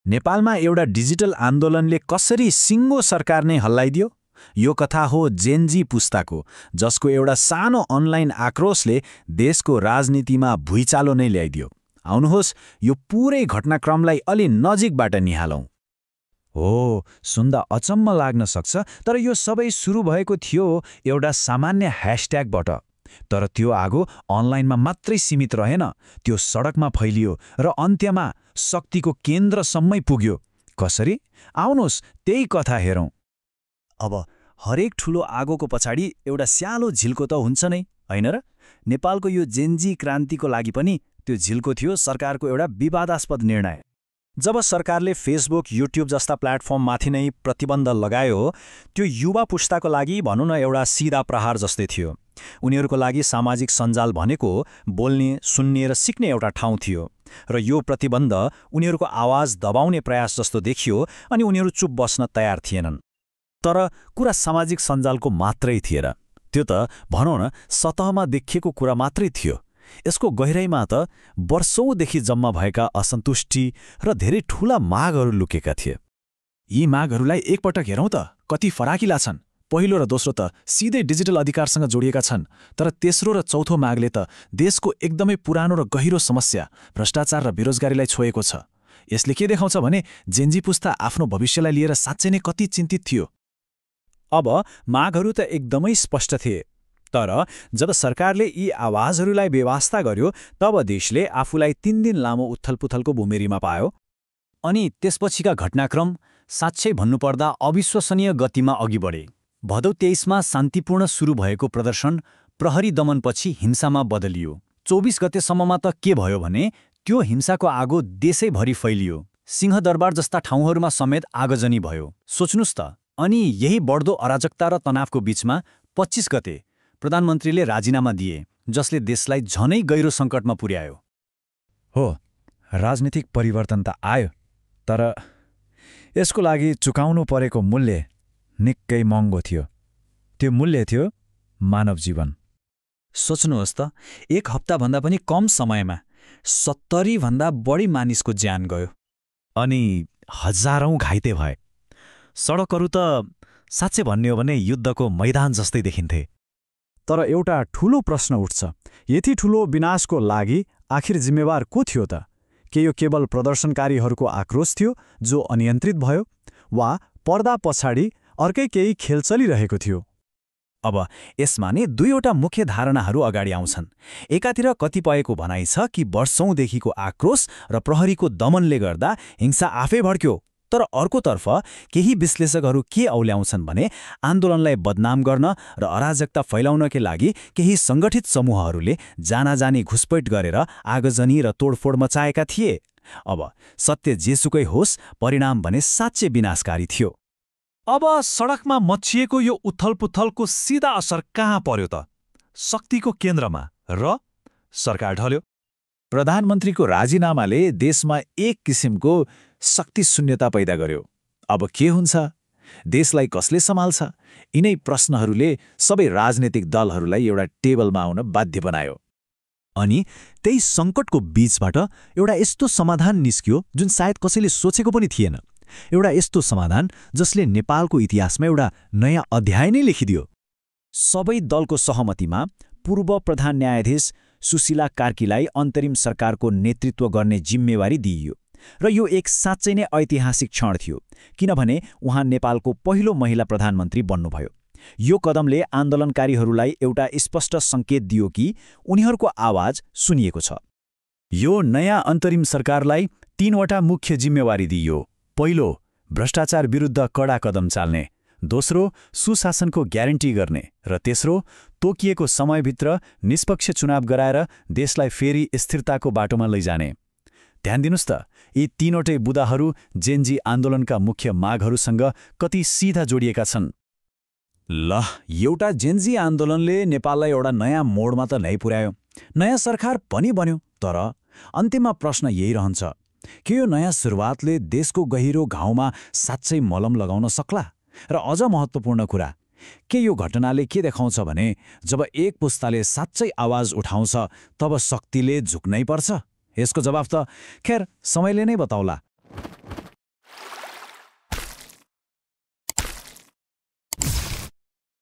नेपालमा एउटा डिजिटल आन्दोलनले कसरी सिङ्गो सरकार नै हल्लाइदियो? यो कथा हो जेनजी पुस्ताको, जसको एउटा सानो अनलाइन आक्रोशले देशको राजनीतिमा भुइँचालो नै ल्याइदियो। आउनुहोस् यो पुरै घटनाक्रमलाई अलि नजिकबाट निहालौँ। हो, सुन्दा अचम्म लाग्न सक्छ, तर यो सबै सुरु भएको थियो एउटा सामान्य ह्यासट्यागबाट। तर त्यो आगो अनलाइनमा मात्रै सीमित रहेन, त्यो सडकमा फैलियो र अन्त्यमा शक्तिको केन्द्रसम्मै पुग्यो। कसरी? आउनुहोस् त्यही कथा हेरौँ। अब हरेक ठुलो आगोको पछाडि एउटा सानो झिल्को त हुन्छ नै, होइन र? नेपालको यो जेनजी क्रान्तिको लागि पनि त्यो झिल्को थियो सरकारको एउटा विवादास्पद निर्णय। जब सरकारले फेसबुक, युट्युब जस्ता प्लेटफर्ममाथि नै प्रतिबन्ध लगायो, त्यो युवा पुस्ताको लागि भनौँ न एउटा सिधा प्रहार जस्तै थियो। उनीहरूको लागि सामाजिक सञ्जाल भनेको बोल्ने, सुन्ने र सिक्ने एउटा ठाउँ थियो, र यो प्रतिबन्ध उनीहरूको आवाज दबाउने प्रयास जस्तो देखियो, अनि उनीहरू चुप बस्न तयार थिएनन्। तर कुरा सामाजिक सञ्जालको मात्रै थिएन, त्यो त भनौँ न सतहमा देखिएको कुरा मात्रै थियो। यसको गहिराइमा त वर्षौँदेखि जम्मा भएका असन्तुष्टि र धेरै ठूला मागहरू लुकेका थिए। यी मागहरूलाई एकपटक हेरौँ त, कति फराकिला छन्। पहिलो र दोस्रो त सिधै डिजिटल अधिकारसँग जोडिएका छन्, तर तेस्रो र चौथो मागले त देशको एकदमै पुरानो र गहिरो समस्या भ्रष्टाचार र बेरोजगारीलाई छोएको छ। यसले के देखाउँछ भने जेनजी पुस्ता आफ्नो भविष्यलाई लिएर साँच्चै नै कति चिन्तित थियो। अब मागहरू त एकदमै स्पष्ट थिए, तर जब सरकारले यी आवाजहरूलाई बेवास्ता गर्यो, तब देशले आफूलाई 3 दिन लामो उथलपुथलको भूमिरीमा पायो। अनि त्यसपछिका घटनाक्रम साँच्चै भन्नुपर्दा अविश्वसनीय गतिमा अघि बढे। भदौ 23मा शान्तिपूर्ण सुरु भएको प्रदर्शन प्रहरी दमनपछि हिंसामा बदलियो। 24 गतेसम्ममा त के भयो भने त्यो हिंसाको आगो देशैभरि फैलियो। सिंहदरबार जस्ता ठाउँहरूमा समेत आगजनी भयो। सोच्नुस् त। अनि यही बढ्दो अराजकता र तनावको बीचमा 25 गते प्रधानमन्त्रीले राजीनामा दिए, जसले देशलाई झनै गहिरो सङ्कटमा पुर्यायो। हो, राजनीतिक परिवर्तन त आयो, तर यसको लागि चुकाउनु परेको मूल्य निकै महँगो थियो। त्यो मूल्य थियो मानव जीवन। सोच्नुहोस् त, 1 हप्ताभन्दा पनि कम समयमा 70 भन्दा बढी मानिसको ज्यान गयो, अनि हजारौं घाइते भए। सडकहरू त साँच्चै भन्ने हो भने युद्धको मैदान जस्तै देखिन्थे। तर एउटा ठूलो प्रश्न उठ्छ, यति ठूलो विनाशको लागि आखिर जिम्मेवार को थियो त? के यो केवल प्रदर्शनकारीहरूको आक्रोश थियो जो अनियन्त्रित भयो, वा पर्दा पछाडि अर्कै केही खेल चलिरहेको थियो? अब यसमा नै दुईवटा मुख्य धारणाहरू अगाडि आउँछन्। एकातिर कतिपयको भनाइ छ कि वर्षौँदेखिको आक्रोश र प्रहरीको दमनले गर्दा हिंसा आफै भड्क्यो, तर अर्कोतर्फ केही विश्लेषकहरू के औल्याउँछन् भने आन्दोलनलाई बदनाम गर्न र अराजकता फैलाउनकै लागि केही सङ्गठित समूहहरूले जानाजानी घुसपैठ गरेर आगजनी र तोडफोड मचाएका थिए। अब सत्य जेसुकै होस्, परिणाम भने साँच्चै विनाशकारी थियो। अब सडकमा मच्चिएको यो उथलपुथलको सिधा असर कहाँ पर्यो त? शक्तिको केन्द्रमा, र सरकार ढल्यो। प्रधानमन्त्रीको राजीनामाले देशमा एक किसिमको शक्ति शून्यता पैदा गर्यो। अब के हुन्छ? देशलाई कसले सम्हाल्छ? यिनै प्रश्नहरूले सबै राजनीतिक दलहरूलाई एउटा टेबलमा आउन बाध्य बनायो। अनि त्यही सङ्कटको बीचबाट एउटा यस्तो समाधान निस्कियो जुन सायद कसैले सोचेको पनि थिएन। एउटा यस्तो समाधान जसले नेपालको इतिहासमा एउटा नयाँ अध्याय नै लेखिदियो। सबै दलको सहमतिमा पूर्व प्रधान न्यायाधीश सुशीला कार्कीलाई अन्तरिम सरकारको नेतृत्व गर्ने जिम्मेवारी दिइयो, र यो एक साँच्चै नै ऐतिहासिक क्षण थियो, किनभने उहाँ नेपालको पहिलो महिला प्रधानमन्त्री बन्नुभयो। यो कदमले आन्दोलनकारीहरूलाई एउटा स्पष्ट सङ्केत दियो कि उनीहरूको आवाज सुनिएको छ। यो नयाँ अन्तरिम सरकारलाई 3वटा मुख्य जिम्मेवारी दिइयो। पहिलो, भ्रष्टाचार विरुद्ध कडा कदम चाल्ने। दोस्रो, सुशासनको ग्यारेन्टी गर्ने। र तेस्रो, तोकिएको समयभित्र निष्पक्ष चुनाव गराएर देशलाई फेरि स्थिरताको बाटोमा लैजाने। ध्यान दिनुस् त, यी 3वटै बुदाहरू जेनजी आन्दोलनका मुख्य मागहरूसँग कति सिधा जोडिएका छन्। ल, एउटा जेनजी आन्दोलनले नेपाललाई एउटा नयाँ मोडमा त ल्याइ पुर्यायो, नयाँ सरकार पनि बन्यो, तर अन्त्यमा प्रश्न यही रहन्छ, के यो नयाँ सुरुवातले देशको गहिरो घाउमा साँच्चै मलम लगाउन सक्ला? र अझ महत्त्वपूर्ण कुरा, के यो घटनाले के देखाउँछ भने जब एक पुस्ताले साँच्चै आवाज उठाउँछ, तब शक्तिले झुक्नै पर्छ? यसको जवाफ त खैर समयले नै बताउला।